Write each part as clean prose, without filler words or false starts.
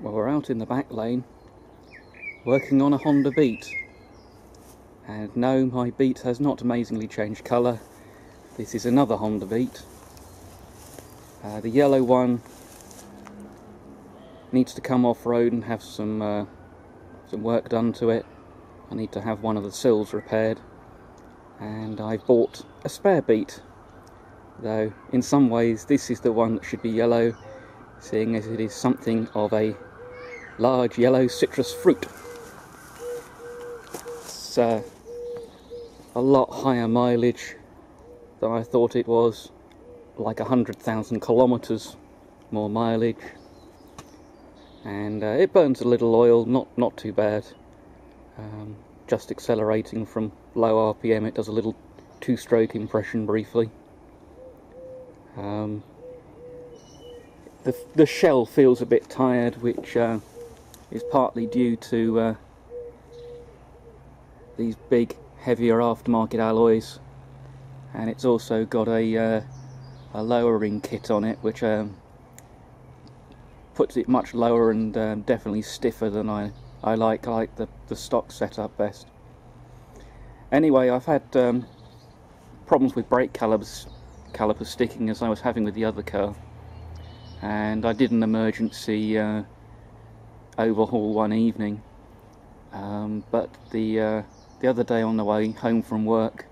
Well, we're out in the back lane working on a Honda Beat, and no, my Beat has not amazingly changed colour. This is another Honda Beat. The yellow one needs to come off-road and have some work done to it. I need to have one of the sills repaired, and I've bought a spare Beat, though in some ways this is the one that should be yellow, seeing as it is something of a large yellow citrus fruit. It's a lot higher mileage than I thought it was, like 100,000 kilometers more mileage, and it burns a little oil, not too bad. Just accelerating from low RPM, it does a little two-stroke impression briefly. The shell feels a bit tired, which is partly due to these big, heavier aftermarket alloys, and it's also got a lowering kit on it, which puts it much lower and definitely stiffer than I like the stock setup best. Anyway, I've had problems with brake calipers sticking, as I was having with the other car, and I did an emergency overhaul one evening, but the other day on the way home from work,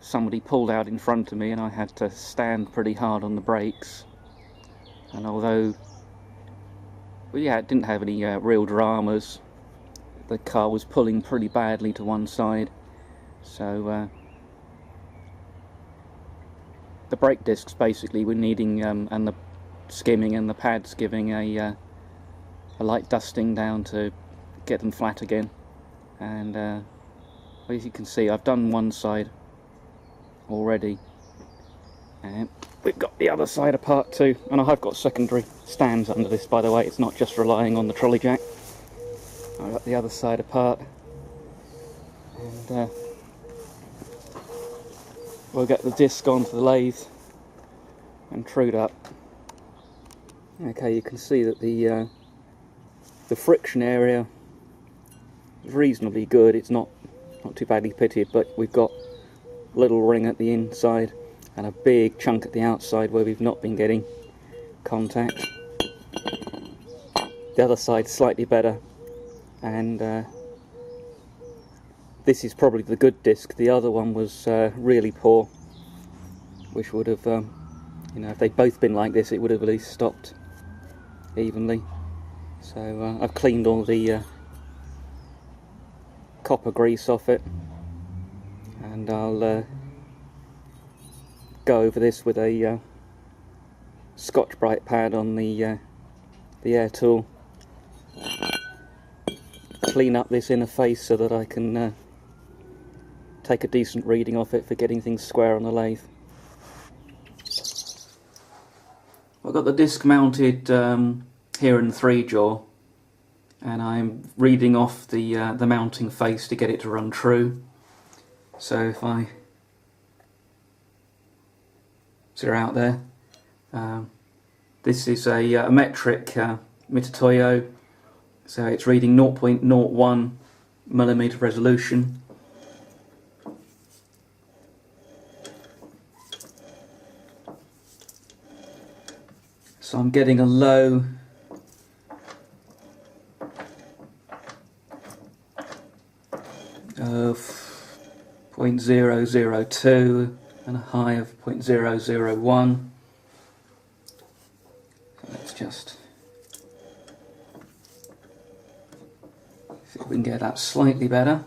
somebody pulled out in front of me and I had to stand pretty hard on the brakes, and although it didn't have any real dramas, the car was pulling pretty badly to one side, so the brake discs basically were needing, and the skimming and the pads giving a light dusting down to get them flat again. And well, as you can see, I've done one side already, and we've got the other side apart too, and I have got secondary stands under this, by the way. It's not just relying on the trolley jack. I've got the other side apart, and we'll get the disc onto the lathe and trued up. Okay, you can see that the friction area is reasonably good. It's not too badly pitted, but we've got a little ring at the inside and a big chunk at the outside where we've not been getting contact. The other side's slightly better, and this is probably the good disc. The other one was really poor, which would have, if they'd both been like this, it would have at least stopped evenly. So I've cleaned all the copper grease off it, and I'll go over this with a Scotch-Brite pad on the air tool, clean up this inner face so that I can take a decent reading off it for getting things square on the lathe. I've got the disc mounted here in the 3-jaw, and I'm reading off the mounting face to get it to run true. So if I zero out there, this is a metric Mitutoyo, so it's reading 0.01 millimeter resolution. So I'm getting a low of 0.002 and a high of 0.001. So let's just see if we can get that slightly better.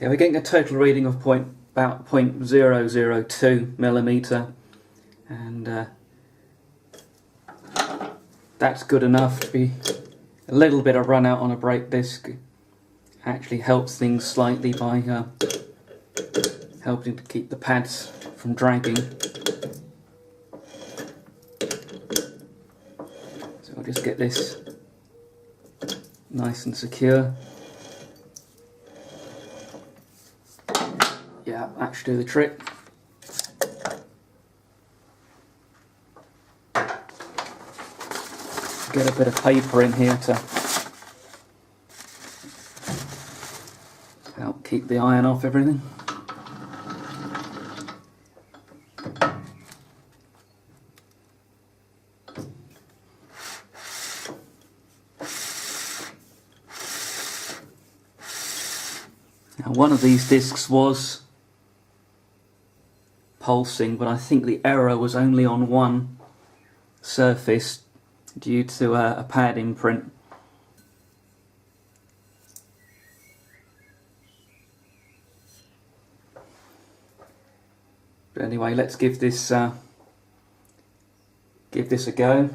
Yeah, we're getting a total reading of 0.0 about 0.002 millimetre, and that's good enough to be a little bit of run out on a brake disc. Actually helps things slightly by helping to keep the pads from dragging. So I'll just get this nice and secure. Yeah, that should do the trick. Get a bit of paper in here to help keep the iron off everything. Now, one of these discs was pulsing, but I think the error was only on one surface due to a pad imprint. But anyway, let's give this a go.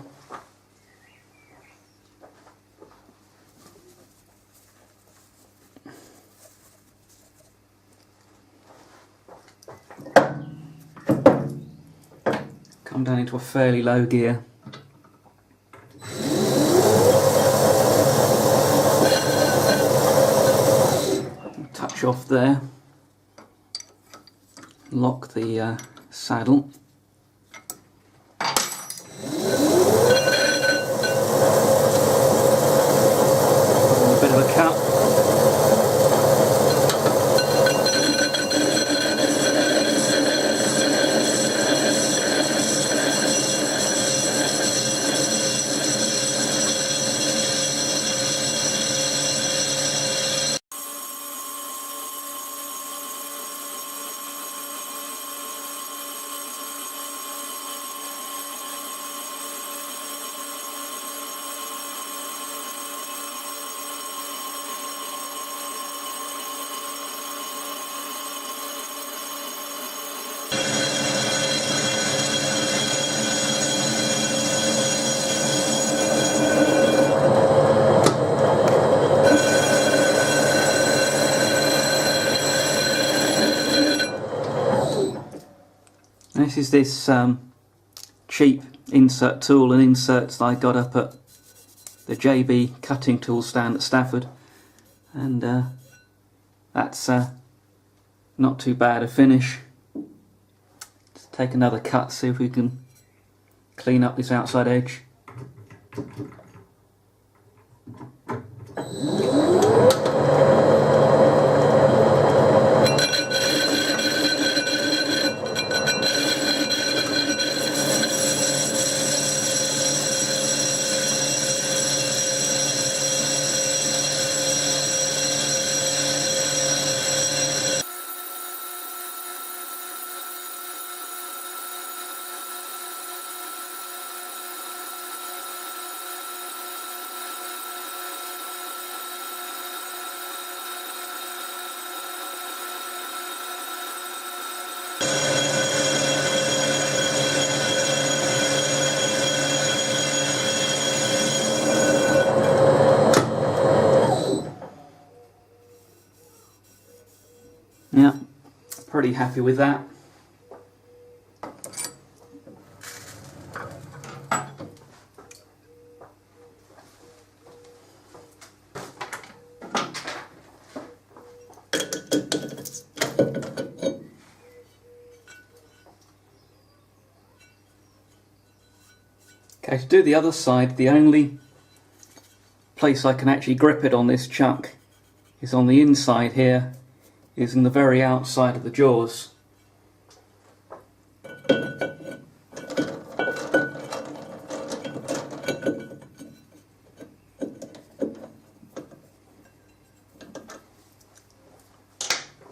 Come down into a fairly low gear. Touch off there. Lock the saddle. A bit of a cut. This is this cheap insert tool and inserts that I got up at the JB cutting tool stand at Stafford, and that's not too bad a finish. Let's take another cut, see if we can clean up this outside edge. Yeah, pretty happy with that. Okay, to do the other side, the only place I can actually grip it on this chuck is on the inside here, is in the very outside of the jaws.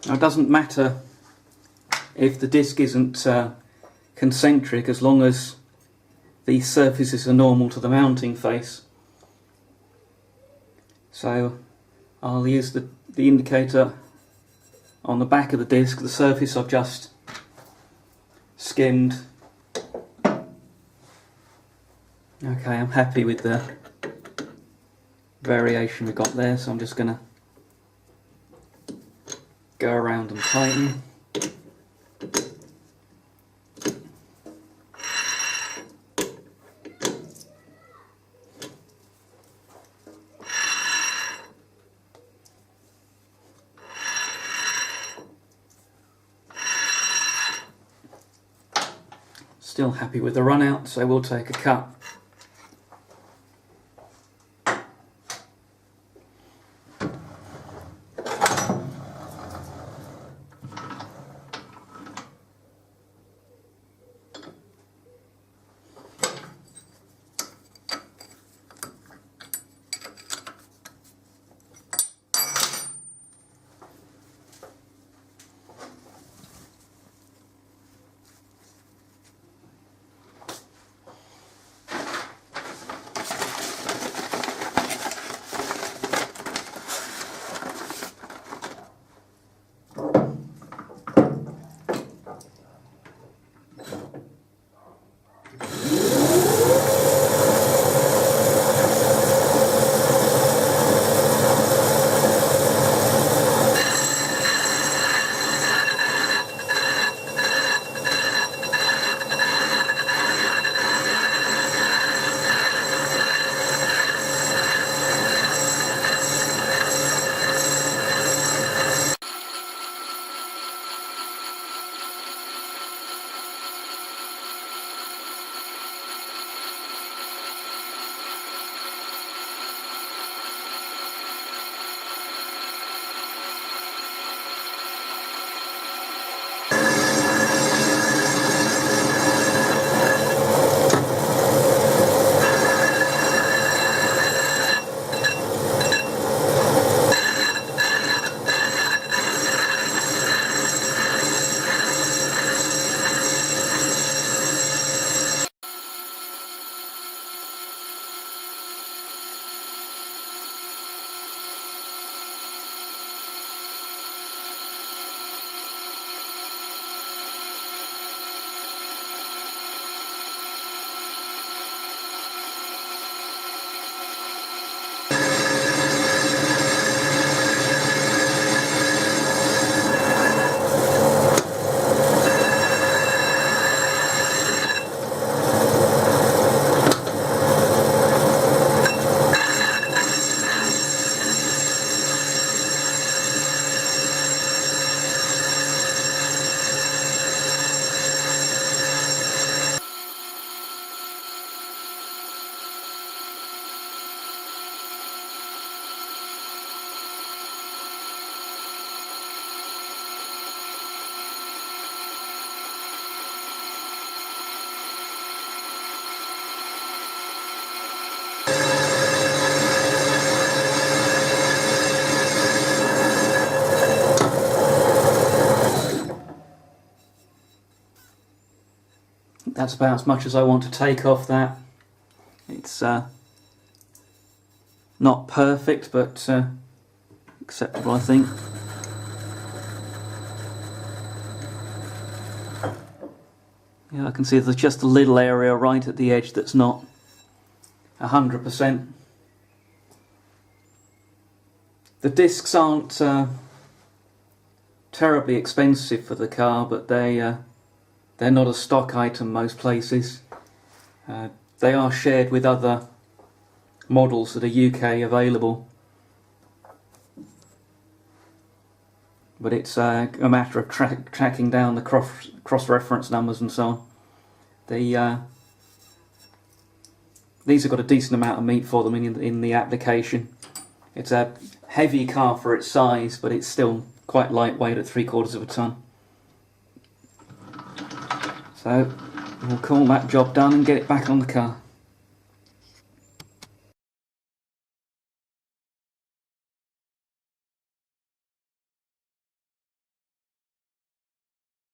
Now, it doesn't matter if the disc isn't concentric, as long as these surfaces are normal to the mounting face. So I'll use the indicator on the back of the disc. The surface I've just skimmed. Okay, I'm happy with the variation we got there, so I'm just going to go around and tighten. Still happy with the run out, so we'll take a cut. That's about as much as I want to take off that. It's not perfect, but acceptable, I think. Yeah, I can see there's just a little area right at the edge that's not 100%. The discs aren't terribly expensive for the car, but they're not a stock item most places. They are shared with other models that are UK available, but it's a matter of tracking down the cross-reference numbers and so on. These have got a decent amount of meat for them in the application. It's a heavy car for its size, but it's still quite lightweight at 3/4 of a tonne. So we'll call that job done and get it back on the car.